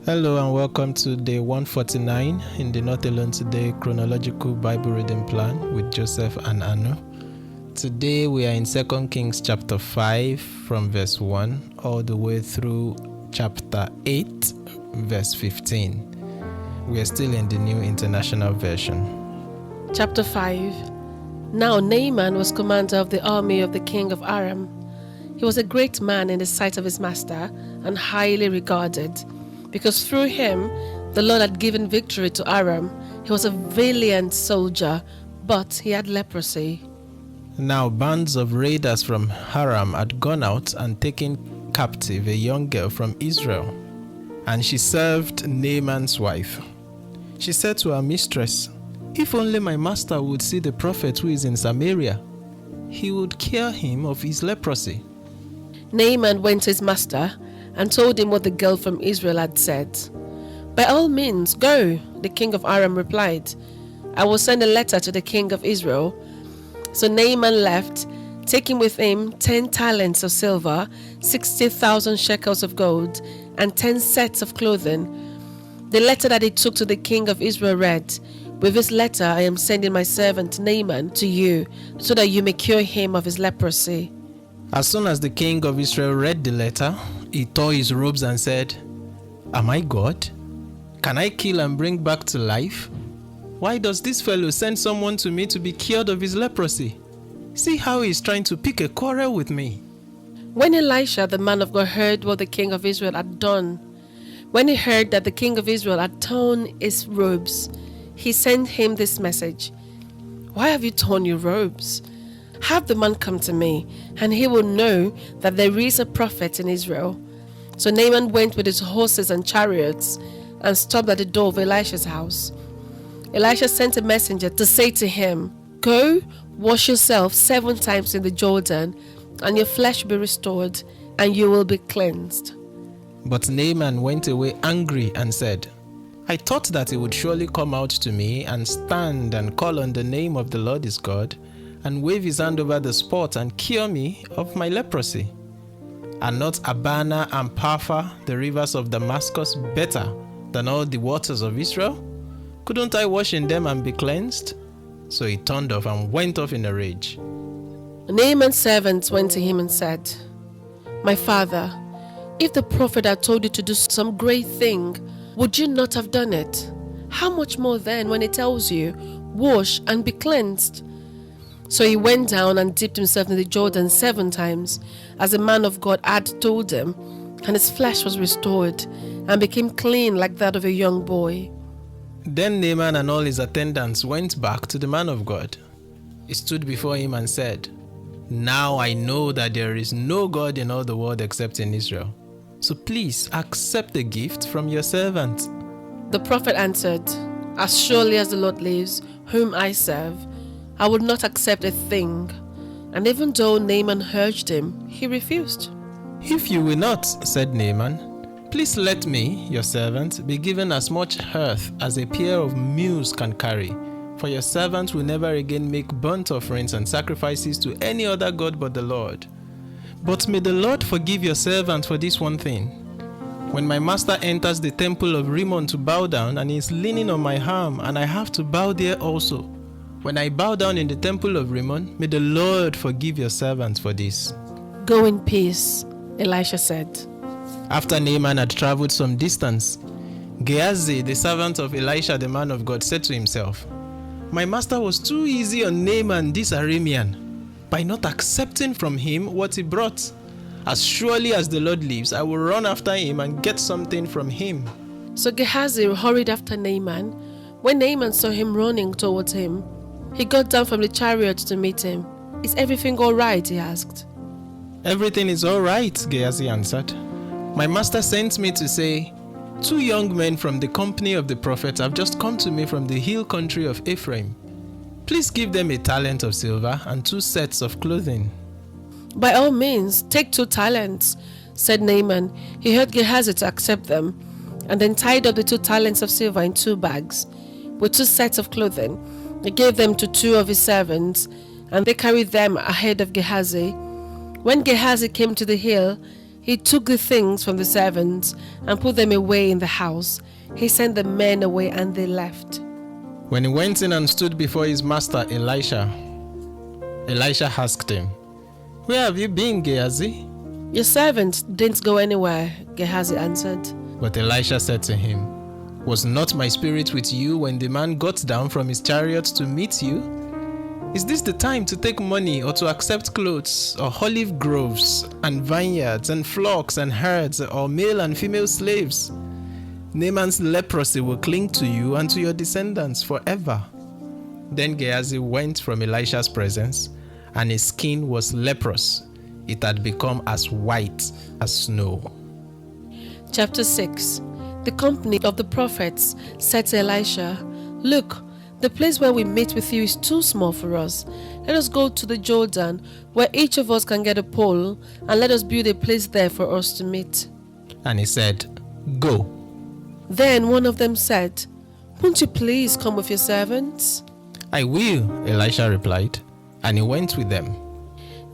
Hello and welcome to day 149 in the Not Alone Today chronological Bible reading plan with Joseph and Anu. Today we are in 2 Kings chapter 5 from verse 1 all the way through chapter 8 verse 15. We are still in the New International Version. Chapter 5. Now Naaman was commander of the army of the king of Aram. He was a great man in the sight of his master and highly regarded, because through him the Lord had given victory to Aram. He was a valiant soldier, but he had leprosy. Now bands of raiders from Aram had gone out and taken captive a young girl from Israel, and she served Naaman's wife. She said to her mistress, "If only my master would see the prophet who is in Samaria, he would cure him of his leprosy." Naaman went to his master and told him what the girl from Israel had said. "By all means, go," the king of Aram replied. "I will send a letter to the king of Israel." So Naaman left, taking with him 10 talents of silver, 60,000 shekels of gold, and 10 sets of clothing. The letter that he took to the king of Israel read, "With this letter I am sending my servant Naaman to you, so that you may cure him of his leprosy." As soon as the king of Israel read the letter, he tore his robes and said, "Am I God? Can I kill and bring back to life? Why does this fellow send someone to me to be cured of his leprosy? See how he is trying to pick a quarrel with me." When Elisha, the man of God, heard what the king of Israel had done, when he heard that the king of Israel had torn his robes, he sent him this message: "Why have you torn your robes? Have the man come to me, and he will know that there is a prophet in Israel." So Naaman went with his horses and chariots and stopped at the door of Elisha's house. Elisha sent a messenger to say to him, "Go, wash yourself 7 times in the Jordan, and your flesh will be restored, and you will be cleansed." But Naaman went away angry and said, "I thought that he would surely come out to me and stand and call on the name of the Lord his God, and wave his hand over the spot and cure me of my leprosy. Are not Abana and Parfa, the rivers of Damascus, better than all the waters of Israel? Couldn't I wash in them and be cleansed?" So he turned off and went off in a rage. Naaman's servants went to him and said, "My father, if the prophet had told you to do some great thing, would you not have done it? How much more then when he tells you, 'Wash and be cleansed'?" So he went down and dipped himself in the Jordan 7 times, as the man of God had told him, and his flesh was restored and became clean like that of a young boy. Then Naaman and all his attendants went back to the man of God. He stood before him and said, "Now I know that there is no God in all the world except in Israel. So please accept the gift from your servant." The prophet answered, "As surely as the Lord lives, whom I serve, I would not accept a thing." And even though Naaman urged him, he refused. "If you will not," said Naaman, "please let me, your servant, be given as much earth as a pair of mules can carry, for your servant will never again make burnt offerings and sacrifices to any other god but the Lord. But may the Lord forgive your servant for this one thing. When my master enters the temple of Rimmon to bow down, and he is leaning on my arm, and I have to bow there also, when I bow down in the temple of Rimmon, may the Lord forgive your servant for this." "Go in peace," Elisha said. After Naaman had traveled some distance, Gehazi, the servant of Elisha the man of God, said to himself, "My master was too easy on Naaman this Aramean, by not accepting from him what he brought. As surely as the Lord lives, I will run after him and get something from him." So Gehazi hurried after Naaman. When Naaman saw him running towards him, he got down from the chariot to meet him. "Is everything all right?" he asked. "Everything is all right," Gehazi answered. "My master sent me to say, 2 young men from the company of the prophet have just come to me from the hill country of Ephraim. Please give them a talent of silver and 2 sets of clothing." "By all means, take 2 talents, said Naaman. He heard Gehazi to accept them, and then tied up the 2 talents of silver in 2 bags. With 2 sets of clothing, he gave them to 2 of his servants, and they carried them ahead of Gehazi. When Gehazi came to the hill, He took the things from the servants and put them away in the house. He sent the men away and they left. When he went in and stood before his master Elisha asked him, "Where have you been, Gehazi?" Your servant didn't go anywhere, Gehazi answered. But Elisha said to him, "Was not my spirit with you when the man got down from his chariot to meet you? Is this the time to take money or to accept clothes or olive groves and vineyards and flocks and herds or male and female slaves? Naaman's leprosy will cling to you and to your descendants forever." Then Gehazi went from Elisha's presence, and his skin was leprous. It had become as white as snow. Chapter 6. The company of the prophets said to Elisha, "Look, the place where we meet with you is too small for us. Let us go to the Jordan, where each of us can get a pole, and let us build a place there for us to meet." And he said, "Go." Then one of them said, "Won't you please come with your servants?" "I will," Elisha replied, and he went with them.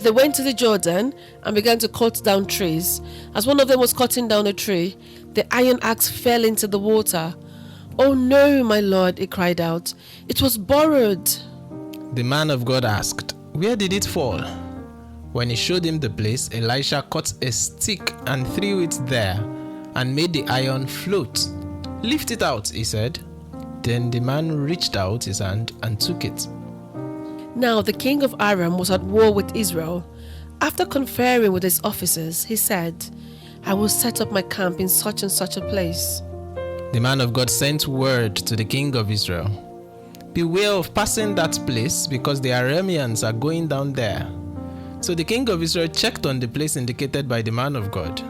They went to the Jordan and began to cut down trees. As one of them was cutting down a tree, the iron axe fell into the water. "Oh no, my lord," he cried out. "It was borrowed." The man of God asked, "Where did it fall?" When he showed him the place, Elisha cut a stick and threw it there and made the iron float. "Lift it out," he said. Then the man reached out his hand and took it. Now the king of Aram was at war with Israel. After conferring with his officers, he said, "I will set up my camp in such and such a place." The man of God sent word to the king of Israel, "Beware of passing that place, because the Arameans are going down there." So the king of Israel checked on the place indicated by the man of God.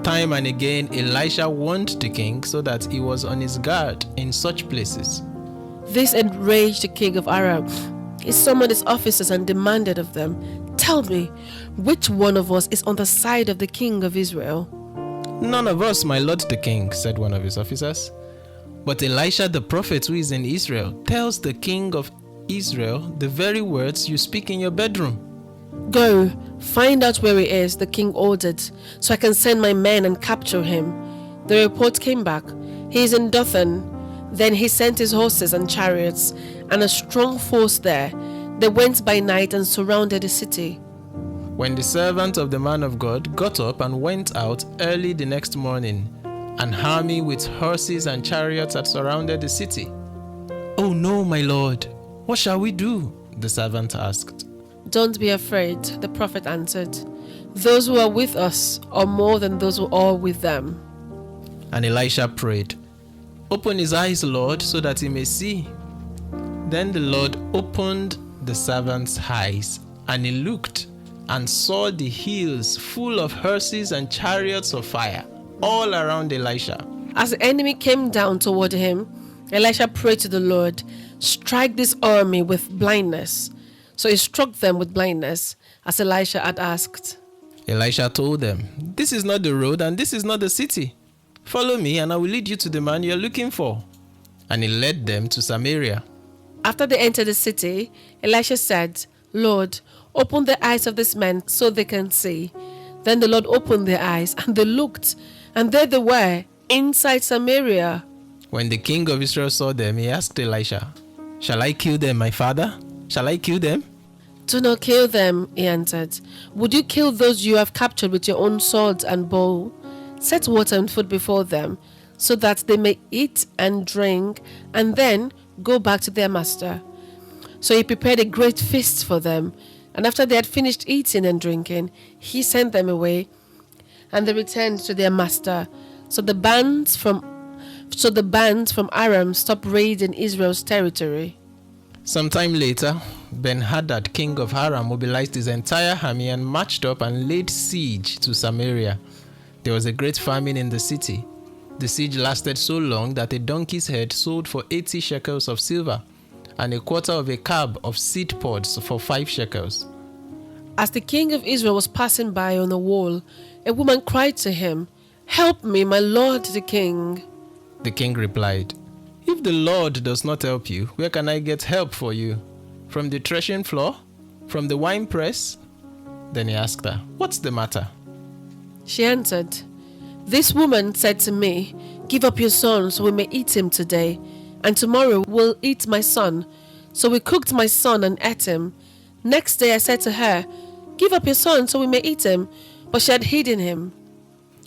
Time and again Elisha warned the king so that he was on his guard in such places. This enraged the king of Aram. He summoned his officers and demanded of them, "Tell me, which one of us is on the side of the king of Israel?" "None of us, my lord the king," said one of his officers. "But Elisha the prophet, who is in Israel, tells the king of Israel the very words you speak in your bedroom." "Go, find out where he is," the king ordered, "so I can send my men and capture him." The report came back, "He is in Dothan." Then he sent his horses and chariots and a strong force there. They went by night and surrounded the city. When the servant of the man of God got up and went out early the next morning, an army with horses and chariots had surrounded the city. "Oh no, my lord, what shall we do?" the servant asked. "Don't be afraid," the prophet answered. "Those who are with us are more than those who are with them." And Elisha prayed, "Open his eyes, Lord, so that he may see." Then the Lord opened the servant's eyes, and he looked and saw the hills full of horses and chariots of fire all around Elisha. As the enemy came down toward him, Elisha prayed to the Lord, "Strike this army with blindness." So he struck them with blindness, as Elisha had asked. Elisha told them, "This is not the road and this is not the city. Follow me and I will lead you to the man you are looking for." And he led them to Samaria. After they entered the city, Elisha said, "Lord, open the eyes of these men so they can see." Then the Lord opened their eyes, and they looked, and there they were, inside Samaria. When the king of Israel saw them, he asked Elisha, "Shall I kill them, my father? Shall I kill them?" "Do not kill them," he answered. "Would you kill those you have captured with your own sword and bow? Set water and food before them, so that they may eat and drink, and then go back to their master." So he prepared a great feast for them, and after they had finished eating and drinking, he sent them away, and they returned to their master. So the bands from Aram stopped raiding Israel's territory. Sometime later, Ben-Hadad, king of Aram, mobilized his entire army and marched up and laid siege to Samaria. There was a great famine in the city. The siege lasted so long that a donkey's head sold for 80 shekels of silver, and a quarter of a cab of seed pods for 5 shekels. As the king of Israel was passing by on a wall, a woman cried to him, "Help me, my lord the king." The king replied, "If the Lord does not help you, where can I get help for you? From the threshing floor? From the winepress?" Then he asked her, "What's the matter?" She answered, "This woman said to me, 'Give up your son so we may eat him today, and tomorrow we'll eat my son.' So we cooked my son and ate him. Next day I said to her, 'Give up your son so we may eat him,' but she had hidden him."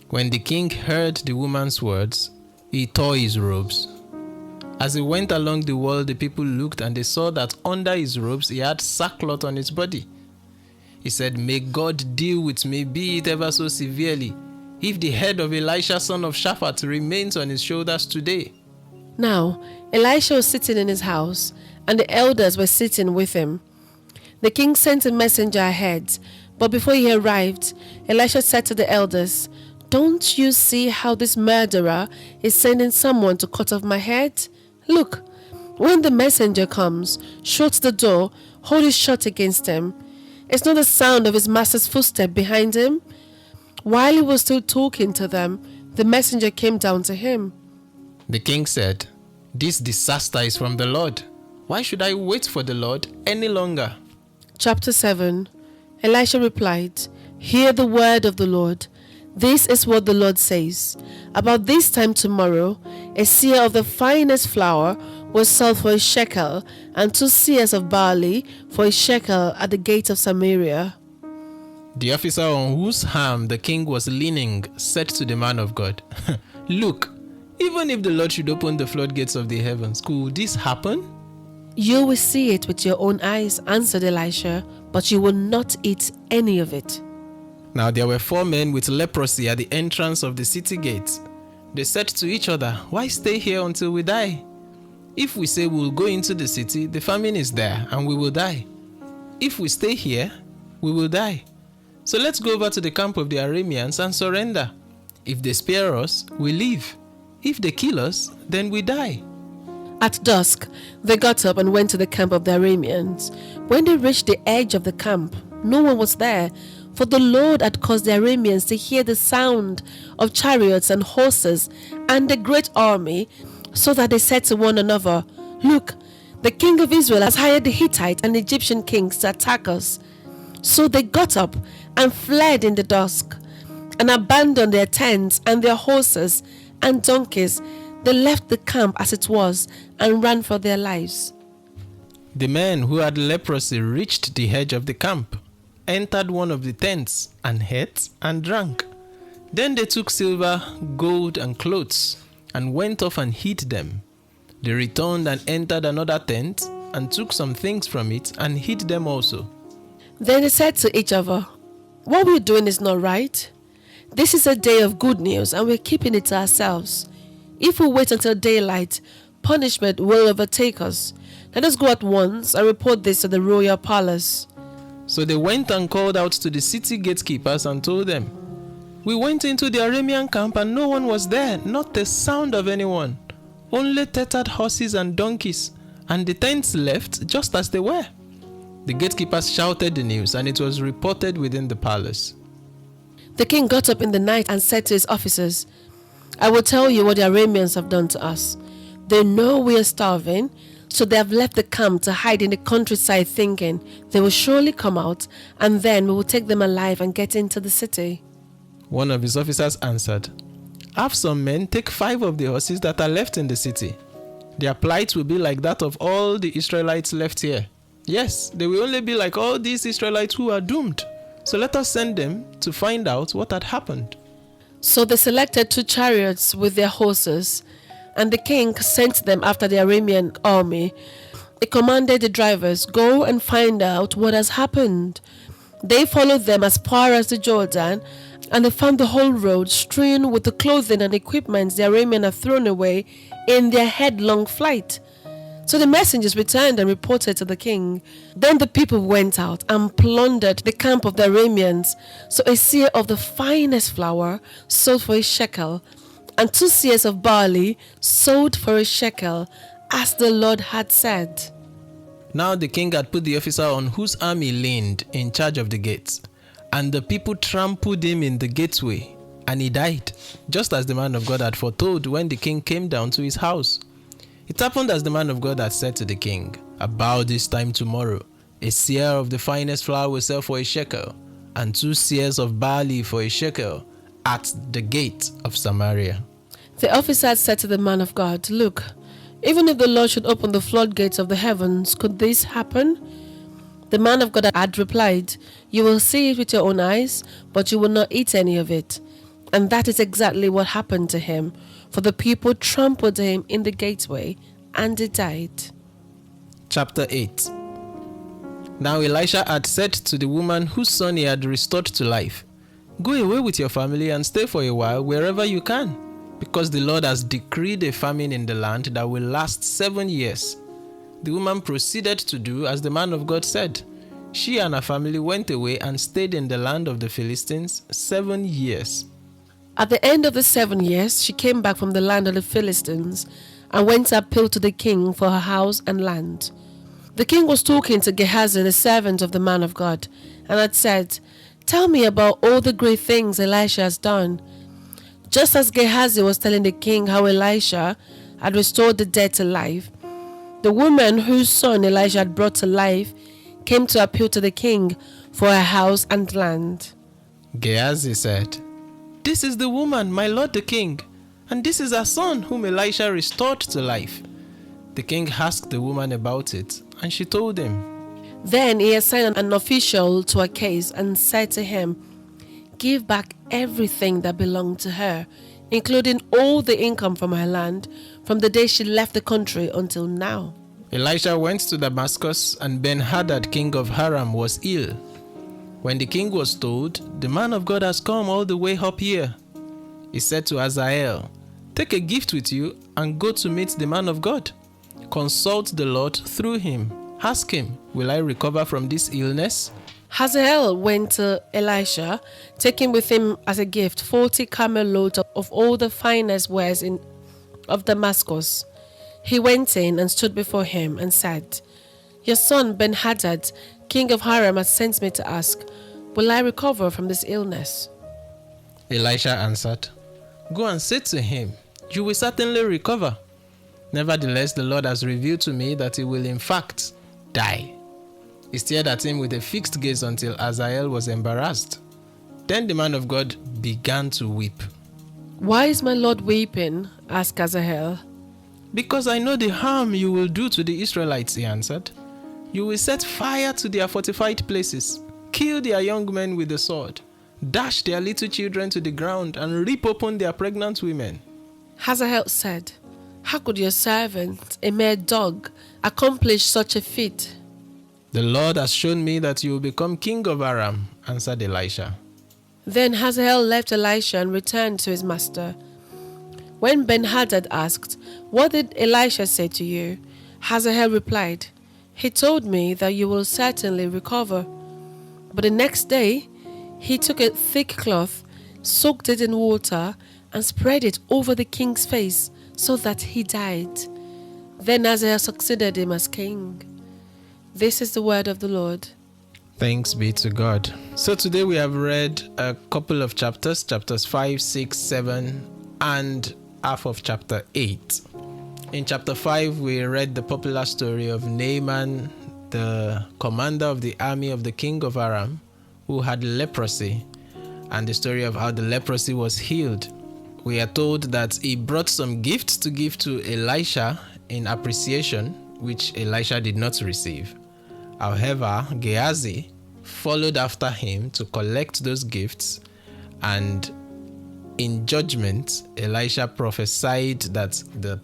When the king heard the woman's words, he tore his robes. As he went along the wall, the people looked and they saw that under his robes he had sackcloth on his body. He said, "May God deal with me, be it ever so severely, if the head of Elisha son of Shaphat remains on his shoulders today." Now Elisha was sitting in his house, and the elders were sitting with him. The king sent a messenger ahead, but before he arrived, Elisha said to the elders, "Don't you see how this murderer is sending someone to cut off my head? Look, when the messenger comes, shut the door, hold it shut against him. It's not the sound of his master's footstep behind him." While he was still talking to them, the messenger came down to him. The king said, "This disaster is from the Lord. Why should I wait for the Lord any longer?" Chapter 7. Elisha replied, "Hear the word of the Lord. This is what the Lord says. About this time tomorrow, a seah of the finest flour was sold for a shekel, and 2 seahs of barley for a shekel at the gate of Samaria." The officer on whose arm the king was leaning said to the man of God, "Look, even if the Lord should open the floodgates of the heavens, could this happen?" "You will see it with your own eyes," answered Elisha, "but you will not eat any of it." Now there were 4 men with leprosy at the entrance of the city gates. They said to each other, "Why stay here until we die? If we say we'll go into the city, the famine is there and we will die. If we stay here, we will die. So let's go over to the camp of the Arameans and surrender. If they spare us, we live. If they kill us, then we die." At dusk, they got up and went to the camp of the Arameans. When they reached the edge of the camp, no one was there, for the Lord had caused the Arameans to hear the sound of chariots and horses and a great army, so that they said to one another, "Look, the king of Israel has hired the Hittite and Egyptian kings to attack us." So they got up and fled in the dusk, and abandoned their tents and their horses and donkeys. They left the camp as it was and ran for their lives. The men who had leprosy reached the edge of the camp, entered one of the tents, and ate and drank. Then they took silver, gold, and clothes, and went off and hid them. They returned and entered another tent, and took some things from it, and hid them also. Then they said to each other, "What we're doing is not right. This is a day of good news, and we're keeping it to ourselves. If we wait until daylight, punishment will overtake us. Let us go at once and report this to the royal palace." So they went and called out to the city gatekeepers and told them, "We went into the Aramean camp and no one was there, not a sound of anyone. Only tethered horses and donkeys, and the tents left just as they were." The gatekeepers shouted the news, and it was reported within the palace. The king got up in the night and said to his officers, "I will tell you what the Arameans have done to us. They know we are starving, so they have left the camp to hide in the countryside, thinking they will surely come out, and then we will take them alive and get into the city." One of his officers answered, "Have some men take 5 of the horses that are left in the city. Their plight will be like that of all the Israelites left here. Yes, they will only be like all these Israelites who are doomed. So let us send them to find out what had happened." So they selected 2 chariots with their horses, and the king sent them after the Aramean army. He commanded the drivers, "Go and find out what has happened." They followed them as far as the Jordan, and they found the whole road strewn with the clothing and equipment the Arameans had thrown away in their headlong flight. So the messengers returned and reported to the king. Then the people went out and plundered the camp of the Arameans. So a seah of the finest flour sold for a shekel, and 2 seahs of barley sold for a shekel, as the Lord had said. Now the king had put the officer on whose arm he leaned in charge of the gates, and the people trampled him in the gateway, and he died, just as the man of God had foretold when the king came down to his house. It happened as the man of God had said to the king, "About this time tomorrow, a seah of the finest flour will sell for a shekel, and 2 seahs of barley for a shekel, at the gate of Samaria. The officer said to the man of God, "Look, even if the Lord should open the floodgates of the heavens, could this happen?" The man of God had replied, "You will see it with your own eyes, but you will not eat any of it." And that is exactly what happened to him, for the people trampled him in the gateway, and he died. Chapter 8. Now Elisha had said to the woman whose son he had restored to life, "Go away with your family and stay for a while wherever you can, because the Lord has decreed a famine in the land that will last 7 years." The woman proceeded to do as the man of God said. She and her family went away and stayed in the land of the Philistines 7 years. At the end of the 7 years, she came back from the land of the Philistines and went to appeal to the king for her house and land. The king was talking to Gehazi, the servant of the man of God, and had said, "Tell me about all the great things Elisha has done." Just as Gehazi was telling the king how Elisha had restored the dead to life, the woman whose son Elisha had brought to life came to appeal to the king for her house and land. Gehazi said, "This is the woman, my lord the king, and this is her son whom Elisha restored to life." The king asked the woman about it, and she told him. Then he assigned an official to her case and said to him, "Give back everything that belonged to her, including all the income from her land, from the day she left the country until now." Elisha went to Damascus, and Ben-Hadad, king of Aram, was ill. When the king was told, "The man of God has come all the way up here," he said to Hazael, "Take a gift with you and go to meet the man of God. Consult the Lord through him. Ask him, 'Will I recover from this illness?'" Hazael went to Elisha, taking with him as a gift 40 camel loads of all the finest wares of Damascus. He went in and stood before him and said, "Your son Ben-Hadad, king of Aram, has sent me to ask, will I recover from this illness?" Elisha answered, "Go and say to him, 'You will certainly recover.' Nevertheless, the Lord has revealed to me that he will in fact die." He stared at him with a fixed gaze until Hazael was embarrassed. Then the man of God began to weep. "Why is my lord weeping?" asked Hazael. "Because I know the harm you will do to the Israelites," he answered. "You will set fire to their fortified places, kill their young men with the sword, dash their little children to the ground, and rip open their pregnant women." Hazael said, "How could your servant, a mere dog, accomplish such a feat?" "The Lord has shown me that you will become king of Aram," answered Elisha. Then Hazael left Elisha and returned to his master. When Ben-Hadad asked, "What did Elisha say to you?" Hazael replied, "He told me that you will certainly recover." But the next day, he took a thick cloth, soaked it in water, and spread it over the king's face, so that he died. Then Hazael succeeded him as king. This is the word of the Lord. Thanks be to God. So today we have read a couple of chapters 5, 6, 7, and half of chapter 8. In chapter 5, we read the popular story of Naaman, the commander of the army of the king of Aram, who had leprosy, and the story of how the leprosy was healed. We are told that he brought some gifts to give to Elisha in appreciation, which Elisha did not receive. However, Gehazi followed after him to collect those gifts, and in judgment, Elisha prophesied that the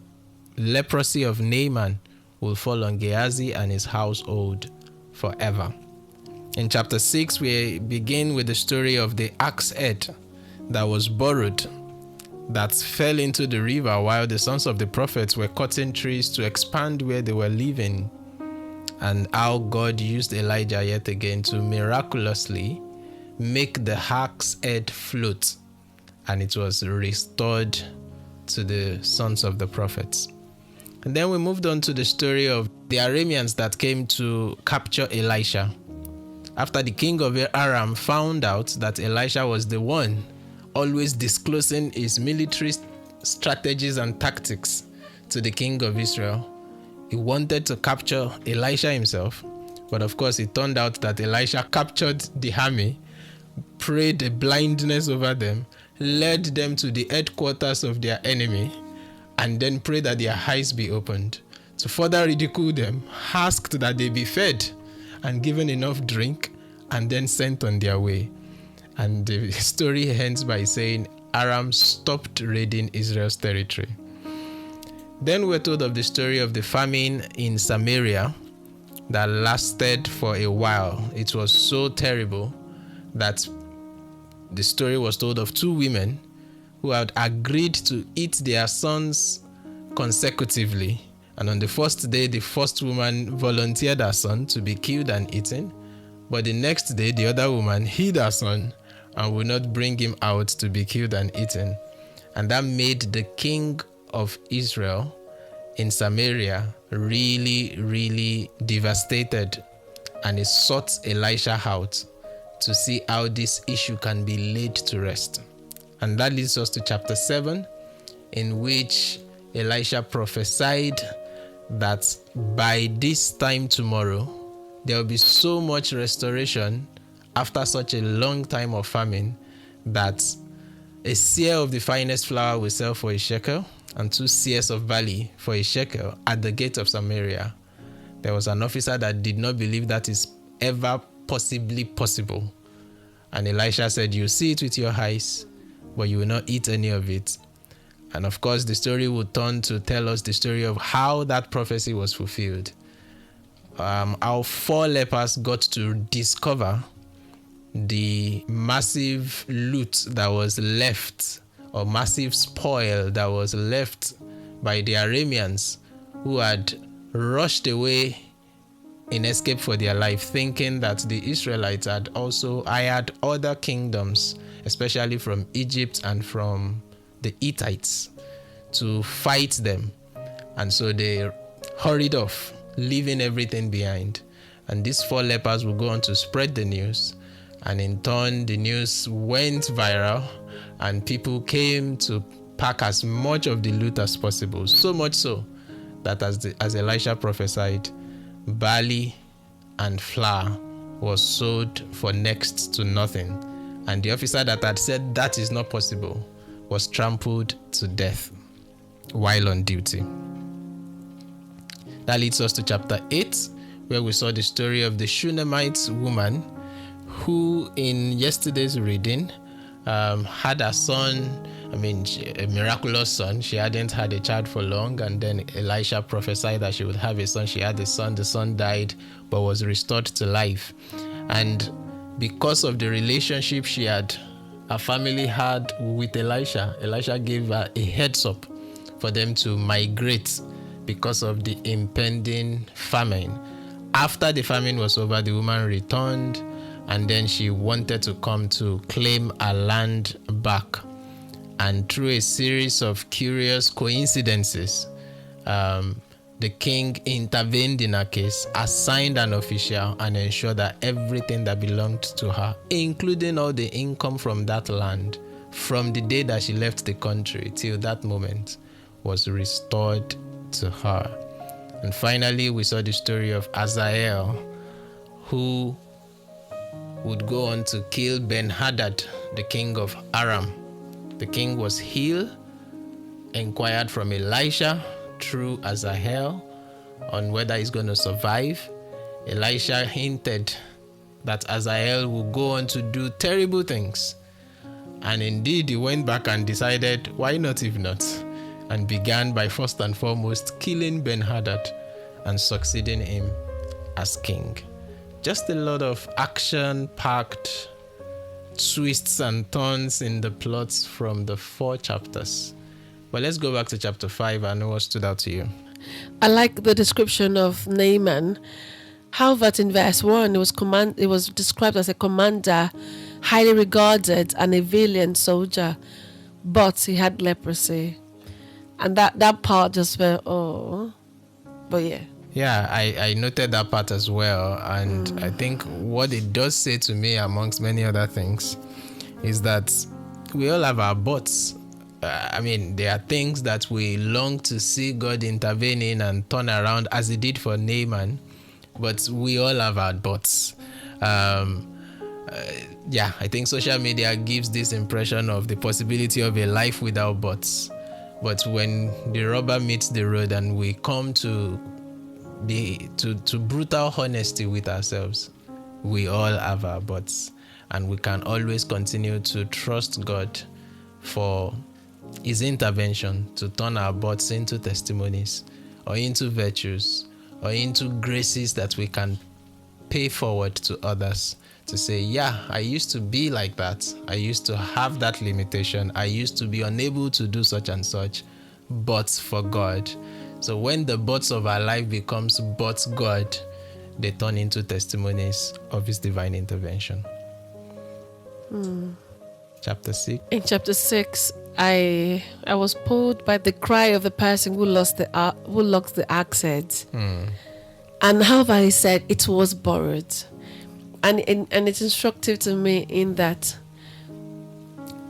leprosy of Naaman will fall on Gehazi and his household forever. In chapter 6, we begin with the story of the axe head that was borrowed, that fell into the river while the sons of the prophets were cutting trees to expand where they were living, and how God used Elijah yet again to miraculously make the axe head float, and it was restored to the sons of the prophets. And then we moved on to the story of the Arameans that came to capture Elisha. After the king of Aram found out that Elisha was the one always disclosing his military strategies and tactics to the king of Israel, he wanted to capture Elisha himself. But of course, it turned out that Elisha captured the army, prayed a blindness over them, led them to the headquarters of their enemy, and then prayed that their eyes be opened. To further ridicule them, asked that they be fed and given enough drink, and then sent on their way. And the story ends by saying Aram stopped raiding Israel's territory. Then we're told of the story of the famine in Samaria that lasted for a while. It was so terrible that the story was told of two women who had agreed to eat their sons consecutively. And on the first day, the first woman volunteered her son to be killed and eaten. But the next day, the other woman hid her son and would not bring him out to be killed and eaten. And that made the king of Israel in Samaria really, really devastated. And he sought Elisha out to see how this issue can be laid to rest. And that leads us to chapter 7, in which Elisha prophesied that by this time tomorrow, there will be so much restoration after such a long time of famine that a seah of the finest flour will sell for a shekel, and 2 seahs of barley for a shekel at the gate of Samaria. There was an officer that did not believe that is ever possibly possible. And Elisha said, you see it with your eyes, but you will not eat any of it. And of course, the story would turn to tell us the story of how that prophecy was fulfilled. How 4 lepers got to discover the massive loot that was left, or massive spoil that was left by the Arameans, who had rushed away in escape for their life, thinking that the Israelites had also hired other kingdoms, especially from Egypt and from the Hittites, to fight them. And so they hurried off, leaving everything behind. And these 4 lepers will go on to spread the news. And in turn, the news went viral, and people came to pack as much of the loot as possible. So much so that as Elisha prophesied, barley and flour was sold for next to nothing. And the officer that had said that is not possible was trampled to death while on duty. That leads us to chapter 8, where we saw the story of the Shunammite woman who, in yesterday's reading, had a son, a miraculous son. She hadn't had a child for long, and then Elisha prophesied that she would have a son. She had a son. The son died, but was restored to life. And because of the relationship her family had with Elisha, Elisha gave her a heads up for them to migrate because of the impending famine. After the famine was over, the woman returned, and then she wanted to come to claim her land back. And through a series of curious coincidences, the king intervened in her case, assigned an official, and ensured that everything that belonged to her, including all the income from that land, from the day that she left the country till that moment, was restored to her. And finally, we saw the story of Hazael, who would go on to kill Ben-Hadad, the king of Aram. The king was healed, inquired from Elisha through Hazael on whether he's going to survive. Elisha hinted that Hazael will go on to do terrible things. And indeed, he went back and decided, why not if not? And began by first and foremost killing Ben-Hadad and succeeding him as king. Just a lot of action-packed twists and turns in the plots from the 4 chapters. But let's go back to chapter 5 and what stood out to you. I like the description of Naaman. How that in verse 1 it was described as a commander, highly regarded, and a valiant soldier, but he had leprosy. And that part just went, oh, but yeah. Yeah, I noted that part as well. And I think what it does say to me, amongst many other things, is that we all have our buts. There are things that we long to see God intervene in and turn around, as he did for Naaman. But we all have our buts. I think social media gives this impression of the possibility of a life without buts. But when the rubber meets the road and we come to brutal honesty with ourselves, we all have our buts, and we can always continue to trust God for His intervention to turn our buts into testimonies, or into virtues, or into graces that we can pay forward to others, to say, yeah, I used to be like that. I used to have that limitation. I used to be unable to do such and such, but for God. So when the buts of our life becomes but God, they turn into testimonies of His divine intervention. Chapter 6. In chapter 6, I was pulled by the cry of the person who lost the axe head. And however he said it was borrowed. And it's instructive to me in that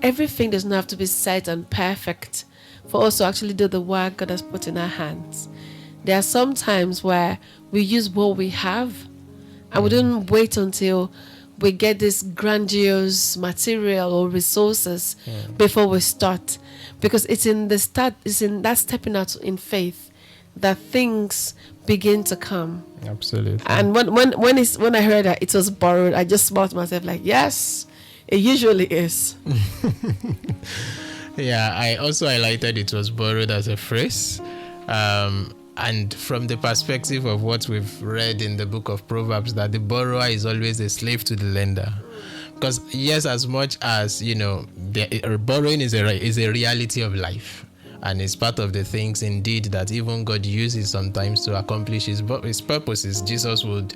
everything does not have to be set and perfect for us to actually do the work God has put in our hands. There are some times where we use what we have, and we don't wait until we get this grandiose material or resources before we start. Because it's in that stepping out in faith that things begin to come. Absolutely. And when I heard that it was borrowed, I just smiled to myself like, yes, it usually is. I also highlighted it was borrowed as a phrase. And from the perspective of what we've read in the book of Proverbs, that the borrower is always a slave to the lender. Because yes, as much as, borrowing is a reality of life. And it's part of the things indeed that even God uses sometimes to accomplish his purposes. Jesus would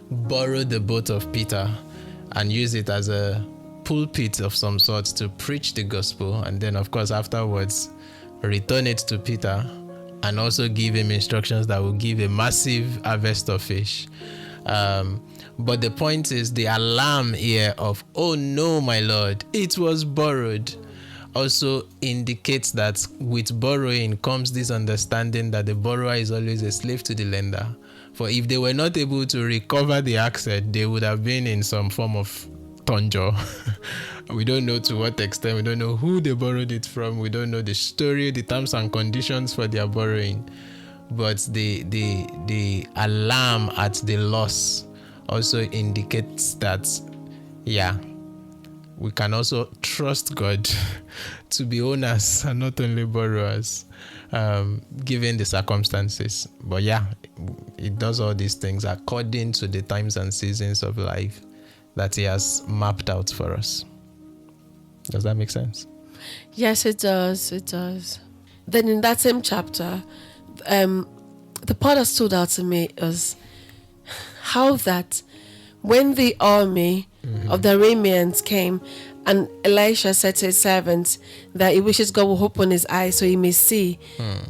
borrow the boat of Peter and use it as a pulpit of some sort to preach the gospel. And then, of course, afterwards, return it to Peter and also give him instructions that will give a massive harvest of fish. But the point is the alarm here of, oh no, my Lord, it was borrowed, also indicates that with borrowing comes this understanding that the borrower is always a slave to the lender. For if they were not able to recover the asset, they would have been in some form of tonjo. We don't know to what extent, we don't know who they borrowed it from, we don't know the story, the terms and conditions for their borrowing. But the alarm at the loss also indicates that, we can also trust God to be owners and not only borrowers, given the circumstances. But it does all these things according to the times and seasons of life that he has mapped out for us. Does that make sense? Yes, it does. It does. Then in that same chapter, the part that stood out to me was how that when the army of the Arameans came, and Elisha said to his servant that he wishes God will open his eyes so he may see.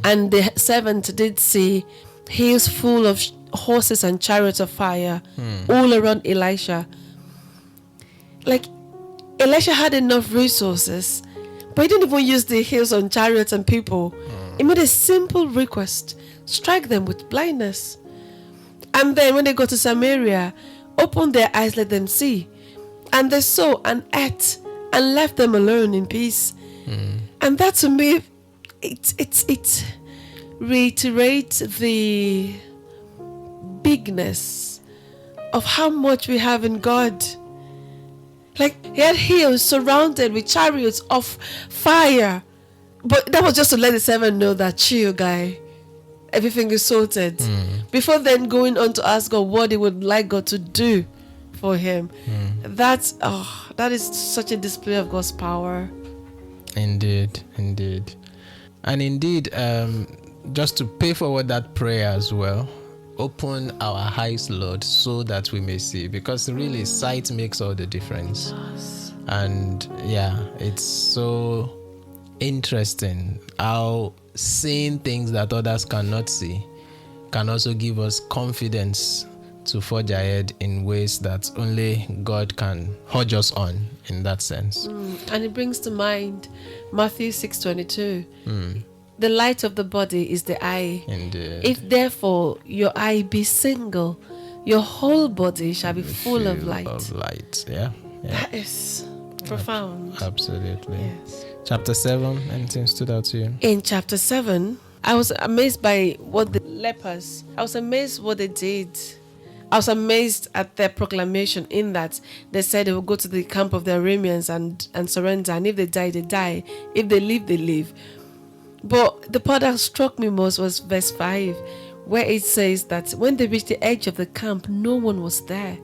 And the servant did see hills full of horses and chariots of fire all around Elisha. Like, Elisha had enough resources, but he didn't even use the hills on chariots and people. He made a simple request: strike them with blindness. And then when they go to Samaria, open their eyes, let them see. And they saw and ate and left them alone in peace. And that to me, it reiterates the bigness of how much we have in God. Like, he had hills surrounded with chariots of fire. But that was just to let the servant know that, chill, guy, everything is sorted. Before then going on to ask God what he would like God to do for him. That is such a display of God's power. Indeed. And indeed, just to pay forward that prayer as well, open our eyes, Lord, so that we may see, because really sight makes all the difference. Yes. And it's so interesting how seeing things that others cannot see can also give us confidence to forge ahead in ways that only God can urge us on in that sense. And it brings to mind Matthew 6:22. The light of the body is the eye. Indeed. If therefore your eye be single, your whole body shall be full of light. That is profound. Absolutely. Yes. Chapter 7, anything stood out to you? In chapter 7, I was amazed by what the lepers, I was amazed what they did. I was amazed at their proclamation in that they said they will go to the camp of the Arameans and surrender. And if they die, they die. If they live, they live. But the part that struck me most was verse 5, where it says that when they reached the edge of the camp, no one was there.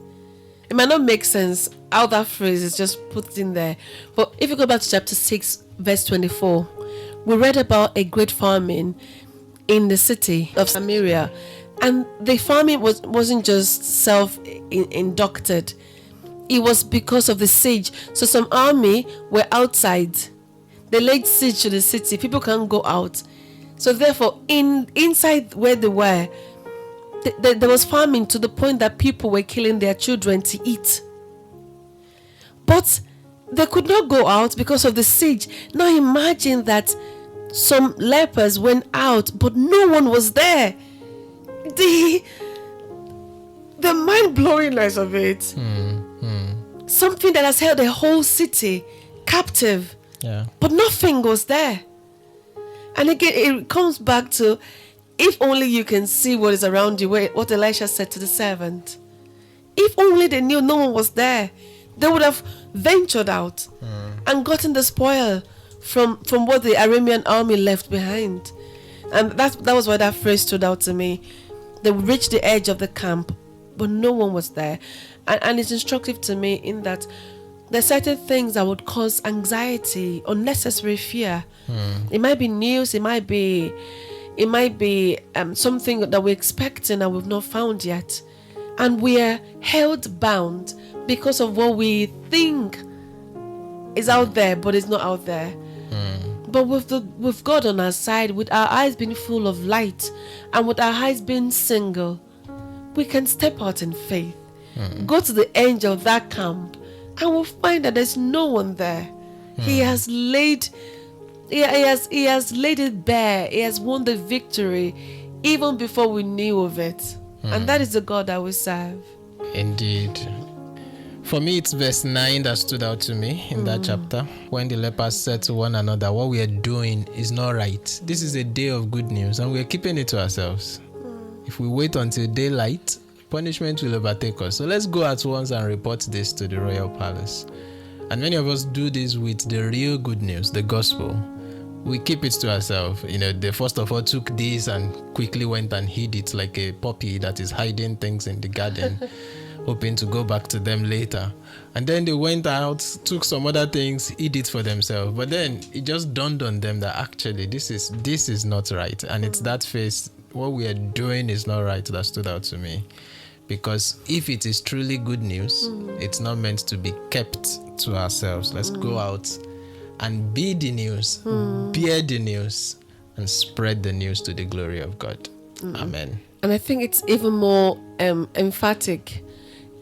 It might not make sense how that phrase is just put in there. But if you go back to chapter 6, verse 24, we read about a great famine in the city of Samaria. And the famine wasn't just self-inducted. It was because of the siege. So some army were outside. They laid siege to the city. People can't go out. So therefore, inside where they were, there was famine to the point that people were killing their children to eat. But they could not go out because of the siege. Now imagine that some lepers went out, but no one was there. The mind-blowingness of it. Something that has held a whole city captive. Yeah. But nothing was there. And again, it comes back to, if only you can see what is around you, what Elisha said to the servant. If only they knew no one was there, they would have ventured out and gotten the spoil from what the Aramean army left behind. And that was why that phrase stood out to me. They reached the edge of the camp, but no one was there. And it's instructive to me in that there are certain things that would cause anxiety, unnecessary fear. It might be news, it might be something that we're expecting and we've not found yet. And we are held bound because of what we think is out there, but it's not out there. But with God on our side, with our eyes being full of light and with our eyes being single, we can step out in faith, go to the edge of that camp, and we'll find that there's no one there. He has laid it bare. He has won the victory even before we knew of it. And that is the God that we serve. Indeed. For me, it's verse 9 that stood out to me in that chapter, when the lepers said to one another, what we are doing is not right. This is a day of good news, and we are keeping it to ourselves. If we wait until daylight, punishment will overtake us. So let's go at once and report this to the royal palace. And many of us do this with the real good news, the gospel. We keep it to ourselves. They first of all took this and quickly went and hid it like a puppy that is hiding things in the garden, hoping to go back to them later. And then they went out, took some other things, hid it for themselves. But then it just dawned on them that actually this is not right. And it's that phase, what we are doing is not right, that stood out to me. Because if it is truly good news, it's not meant to be kept to ourselves. Let's go out and be the news, bear the news, and spread the news to the glory of God. Amen. And I think it's even more emphatic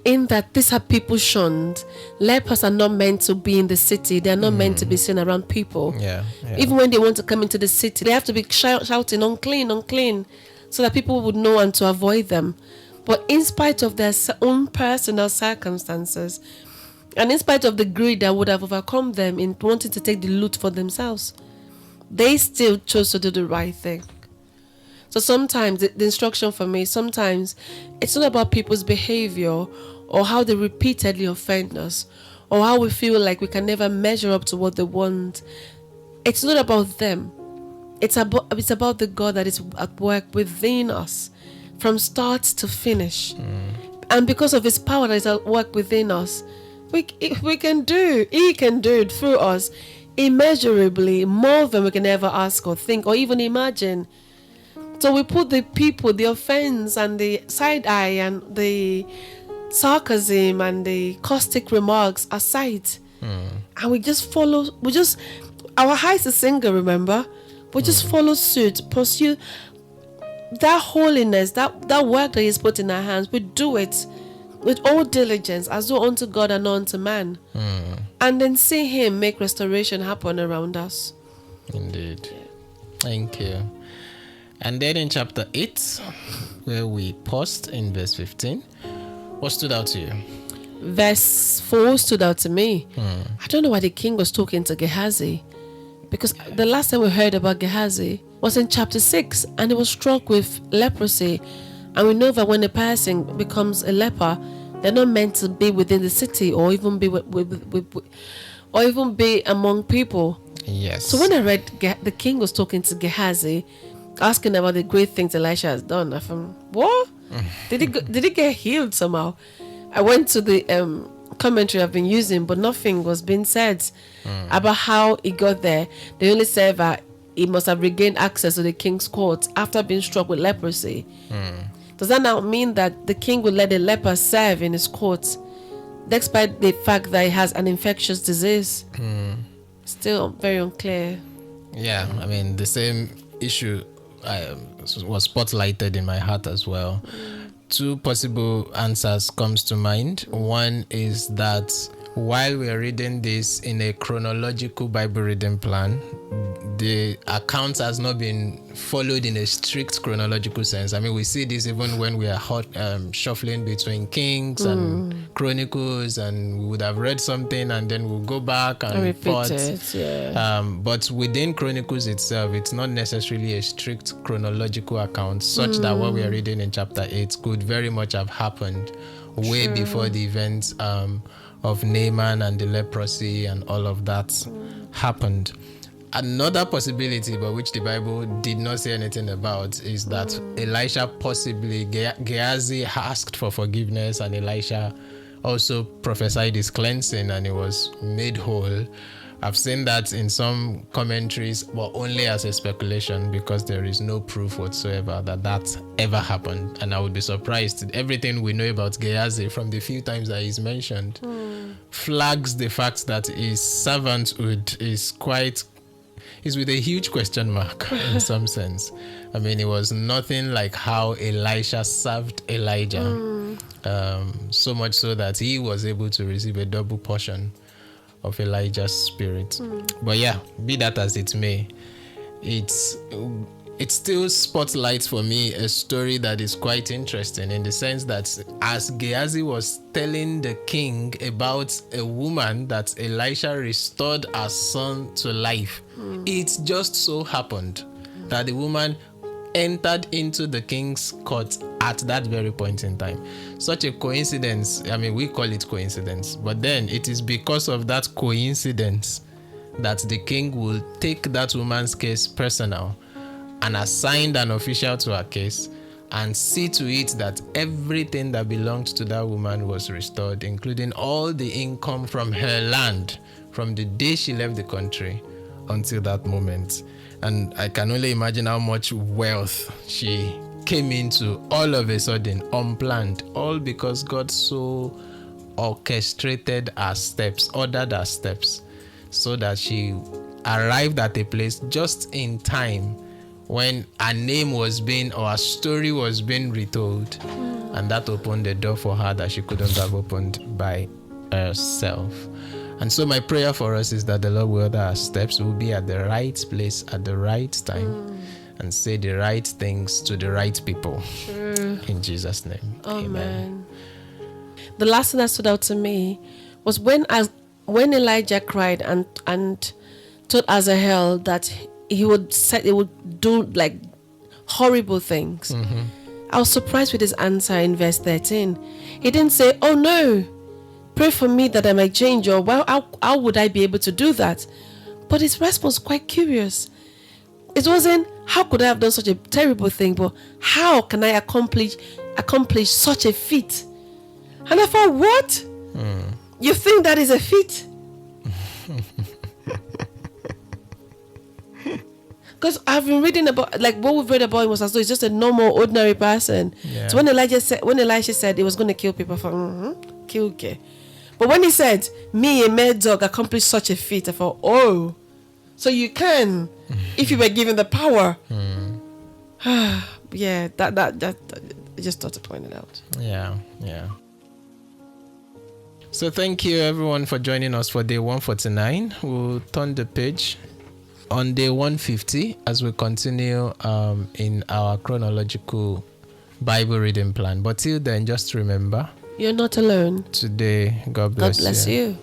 in that these are people shunned. Lepers are not meant to be in the city. They're not meant to be seen around people. Yeah. Even when they want to come into the city, they have to be shouting, unclean, unclean, so that people would know and to avoid them. But in spite of their own personal circumstances, and in spite of the greed that would have overcome them in wanting to take the loot for themselves, they still chose to do the right thing. So sometimes the instruction for me, sometimes it's not about people's behavior or how they repeatedly offend us or how we feel like we can never measure up to what they want. It's not about them. It's about the God that is at work within us from start to finish. And because of his power that is at work within us, He can do it through us immeasurably more than we can ever ask or think or even imagine. So we put the people, the offense and the side eye and the sarcasm and the caustic remarks aside. And we just follow, our eyes are single, remember? We just follow suit, pursue that holiness, that work that he's put in our hands. We do it with all diligence, as though unto God and not unto man. And then see him make restoration happen around us. Indeed. Thank you. And then in chapter 8, where we paused in verse 15, what stood out to you? verse 4 stood out to me. I don't know why the king was talking to Gehazi, because the last time we heard about Gehazi was in chapter 6, and he was struck with leprosy. And we know that when a person becomes a leper, they're not meant to be within the city or even be or even be among people. Yes. So when I read the king was talking to Gehazi, asking about the great things Elisha has done, I thought, what? Did he get healed somehow? I went to the commentary I've been using, but nothing was being said about how he got there. They only said that he must have regained access to the king's court after being struck with leprosy. Does that now mean that the king will let a leper serve in his court, despite the fact that he has an infectious disease? Still very unclear. Yeah, I mean, the same issue was spotlighted in my heart as well. Two possible answers comes to mind. One is that while we're reading this in a chronological Bible reading plan, the account has not been followed in a strict chronological sense. I mean, we see this even when we are shuffling between Kings and Chronicles, and we would have read something and then we'll go back and repeat it. Yeah. But within Chronicles itself, it's not necessarily a strict chronological account, such that what we are reading in chapter 8 could very much have happened way before the events of Naaman and the leprosy and all of that happened. Another possibility, but which the Bible did not say anything about, is that Elisha possibly, Gehazi asked for forgiveness, and Elisha also prophesied his cleansing and he was made whole. I've seen that in some commentaries, but only as a speculation, because there is no proof whatsoever that ever happened. And I would be surprised. Everything we know about Gehazi from the few times that he's mentioned flags the fact that his servanthood is with a huge question mark in some sense. I mean, it was nothing like how Elisha served Elijah, so much so that he was able to receive a double portion of Elijah's spirit. But yeah, be that as it may, it still spotlights for me a story that is quite interesting, in the sense that as Gehazi was telling the king about a woman that Elisha restored her son to life, it just so happened that the woman entered into the king's court at that very point in time. Such a coincidence, I mean, we call it coincidence, but then it is because of that coincidence that the king will take that woman's case personal and assign an official to her case and see to it that everything that belonged to that woman was restored, including all the income from her land from the day she left the country until that moment. And I can only imagine how much wealth she came into all of a sudden, unplanned, all because God so orchestrated her steps, ordered her steps, so that she arrived at a place just in time when her name was being, or her story was being retold, and that opened the door for her that she couldn't have opened by herself. And so my prayer for us is that the Lord will order our steps, will be at the right place at the right time, and say the right things to the right people. In Jesus' name. Amen. The last thing that stood out to me was when Elijah cried and told Azahel that he would do like horrible things. I was surprised with his answer in verse 13. He didn't say, "Oh no, pray for me that I might change," or how would I be able to do that? But his response was quite curious. It wasn't, how could I have done such a terrible thing, but how can I accomplish such a feat? And I thought, what? You think that is a feat? Because I've been reading about, like, what we've read about him was as though he's just a normal, ordinary person. Yeah. So when Elisha said he was going to kill people, I thought, kill, okay. But when he said, "Me, a mere dog, accomplished such a feat," I thought, oh, so you can, if you were given the power. Yeah, that I just thought to point it out. Yeah. So thank you everyone for joining us for day 149. We'll turn the page on day 150 as we continue in our chronological Bible reading plan. But till then, just remember, You're not alone. today. God bless God bless you.